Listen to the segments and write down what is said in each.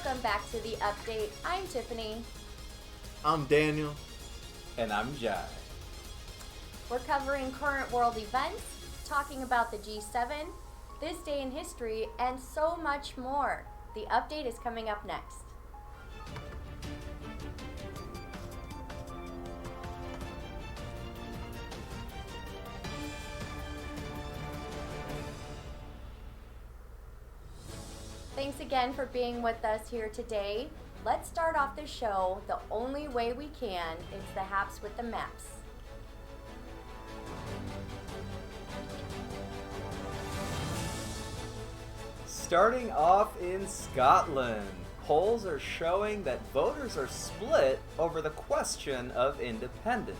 Welcome back to the update. I'm Tiffany. I'm Daniel. And I'm Jai. We're covering current world events, talking about the G7, this day in history, and so much more. The update is coming up next. Thanks again for being with us here today. Let's start off the show the only way we can. It's the Haps with the Maps. Starting off in Scotland, polls are showing that voters are split over the question of independence.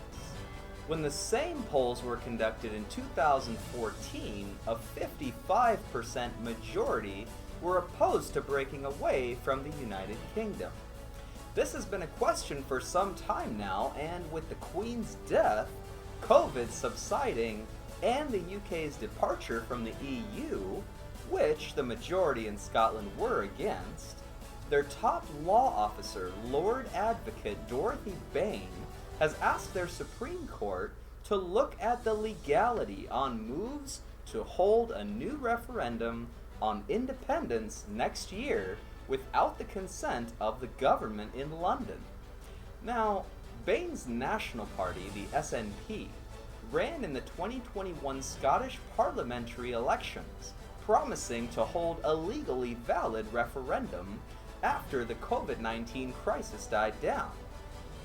When the same polls were conducted in 2014, a 55% majority were opposed to breaking away from the United Kingdom. This has been a question for some time now, and with the Queen's death, COVID subsiding, and the UK's departure from the EU, which the majority in Scotland were against, their top law officer, Lord Advocate Dorothy Bain, has asked their Supreme Court to look at the legality on moves to hold a new referendum on independence next year without the consent of the government in London. Now, Bain's National Party, the SNP, ran in the 2021 Scottish parliamentary elections, promising to hold a legally valid referendum after the COVID-19 crisis died down.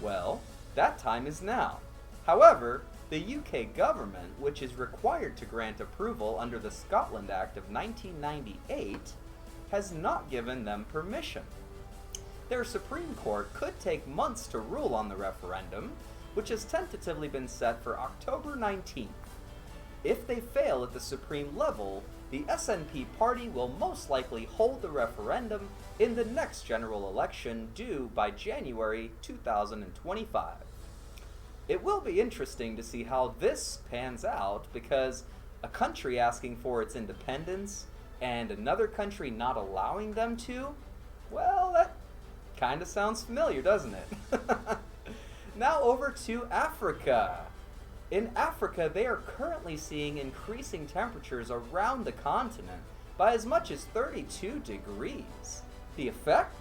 Well, that time is now. However, the UK government, which is required to grant approval under the Scotland Act of 1998, has not given them permission. Their Supreme Court could take months to rule on the referendum, which has tentatively been set for October 19th. If they fail at the Supreme level, the SNP party will most likely hold the referendum in the next general election due by January 2025. It will be interesting to see how this pans out, because a country asking for its independence and another country not allowing them to, well, that kind of sounds familiar, doesn't it? Now over to Africa. In Africa, they are currently seeing increasing temperatures around the continent by as much as 32 degrees. The effect?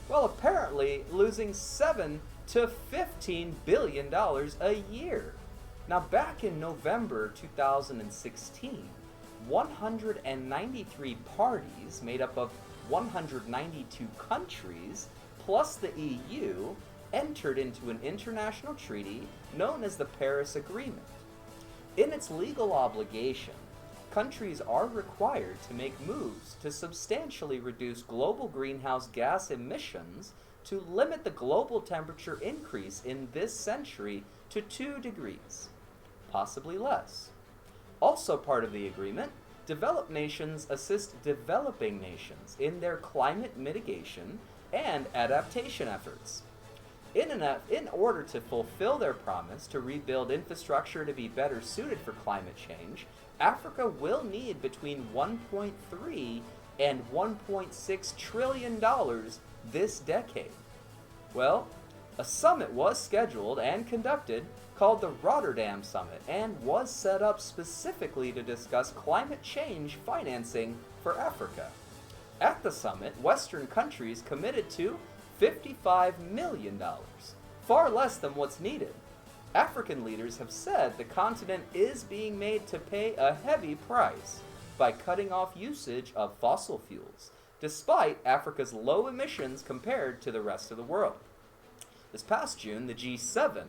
Well, apparently losing $7 to $15 billion a year. Now, back in November 2016, 193 parties made up of 192 countries plus the EU entered into an international treaty known as the Paris Agreement. In its legal obligation, countries are required to make moves to substantially reduce global greenhouse gas emissions to limit the global temperature increase in this century to 2 degrees, possibly less. Also part of the agreement, developed nations assist developing nations in their climate mitigation and adaptation efforts. In order to fulfill their promise to rebuild infrastructure to be better suited for climate change, Africa will need between $1.3 and $1.6 trillion this decade. Well, a summit was scheduled and conducted called the Rotterdam Summit and was set up specifically to discuss climate change financing for Africa. At the summit, Western countries committed to $55 million, far less than what's needed. African leaders have said the continent is being made to pay a heavy price by cutting off usage of fossil fuels, despite Africa's low emissions compared to the rest of the world. This past June, the G7,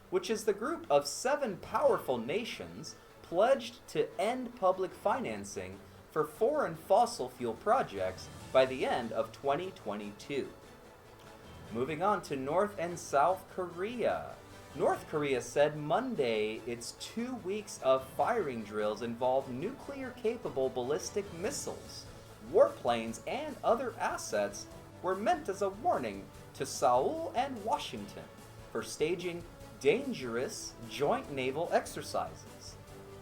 which is the group of 7 powerful nations, pledged to end public financing for foreign fossil fuel projects by the end of 2022. Moving on to North and South Korea. North Korea said Monday its 2 weeks of firing drills involved nuclear-capable ballistic missiles. Warplanes and other assets were meant as a warning to Seoul and Washington for staging dangerous joint naval exercises.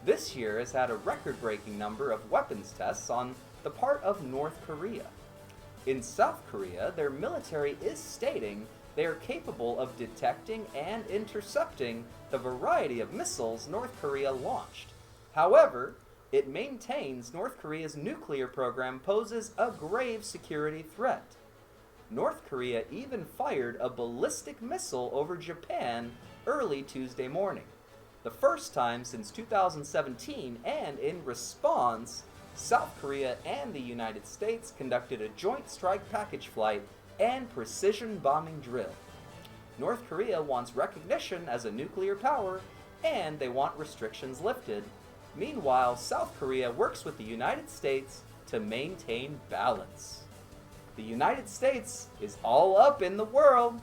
This year has had a record-breaking number of weapons tests on the part of North Korea. In South Korea, their military is stating they are capable of detecting and intercepting the variety of missiles North Korea launched. However, it maintains North Korea's nuclear program poses a grave security threat. North Korea even fired a ballistic missile over Japan early Tuesday morning, the first time since 2017, and in response, South Korea and the United States conducted a joint strike package flight and precision bombing drill. North Korea wants recognition as a nuclear power, and they want restrictions lifted. Meanwhile, South Korea works with the United States to maintain balance. The United States is all up in the world.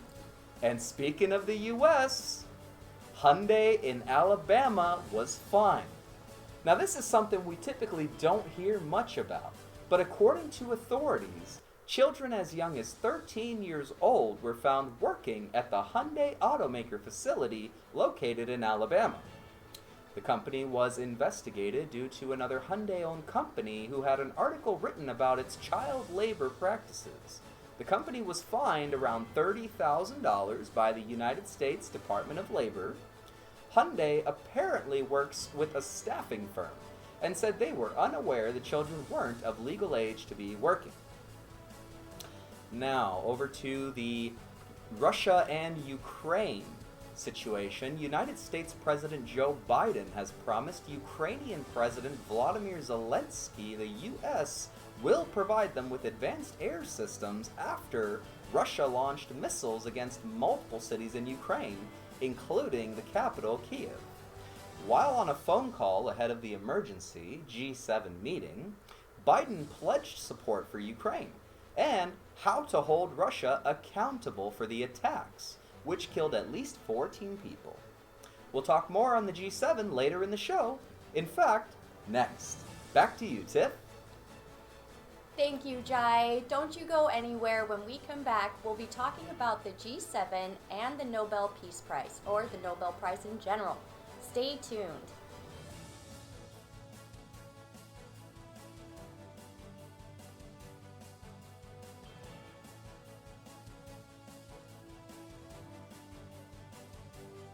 And speaking of the US, Hyundai in Alabama was fined. Now, this is something we typically don't hear much about, but according to authorities, children as young as 13 years old were found working at the Hyundai automaker facility located in Alabama. The company was investigated due to another Hyundai-owned company who had an article written about its child labor practices. The company was fined around $30,000 by the United States Department of Labor. Hyundai apparently works with a staffing firm and said they were unaware the children weren't of legal age to be working. Now, over to the Russia and Ukraine situation. United States President Joe Biden has promised Ukrainian President Volodymyr Zelensky the U.S. will provide them with advanced air systems after Russia launched missiles against multiple cities in Ukraine, including the capital, Kiev. While on a phone call ahead of the emergency G7 meeting, Biden pledged support for Ukraine and how to hold Russia accountable for the attacks, which killed at least 14 people. We'll talk more on the G7 later in the show. In fact, next. Back to you, Tiff. Thank you, Jai. Don't you go anywhere. When we come back, we'll be talking about the G7 and the Nobel Peace Prize, or the Nobel Prize in general. Stay tuned.